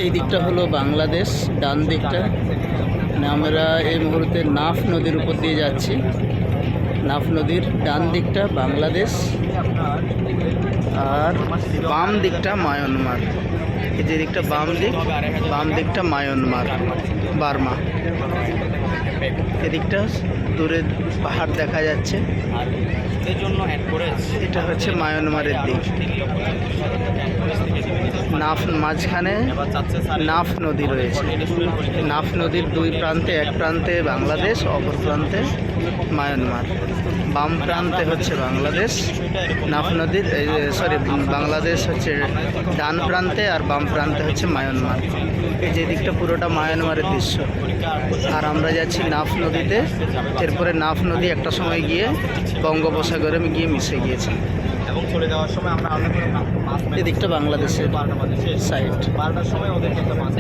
এই দিকটা হলো বাংলাদেশ, ডান দিকটা। আমরা এই মুহূর্তে নাফ নদীর উপর দিয়ে যাচ্ছি। নাফ নদীর ডান দিকটা বাংলাদেশ আর বাম দিকটা মায়ানমার। এই যে দিকটা বাম দিকটা মায়ানমার, বার্মা। এদিকটা দূরে পাহাড় দেখা যাচ্ছে, এটা হচ্ছে মায়ানমারের দিক। নাফ মাঝখানে নাফ নদী রয়েছে। নাফ নদীর দুই প্রান্তে, এক প্রান্তে বাংলাদেশ, অপর প্রান্তে মায়ানমার। বাম প্রান্তে হচ্ছে বাংলাদেশ, নাফ নদীর বাংলাদেশ হচ্ছে ডান প্রান্তে আর বাম প্রান্তে হচ্ছে মায়ানমার। এই যে দিকটা পুরোটা মায়ানমারের দৃশ্য। আর আমরা যাচ্ছি নাফ নদীতে। এরপরে নাফ নদী একটা সময় গিয়ে বঙ্গোপসাগরে গিয়ে মিশে গিয়েছে। এবং চলে যাওয়ার সময় আমরা এদিকটা বাংলাদেশের সাইড। 12টার সময় ওদেরকে একটা মাছ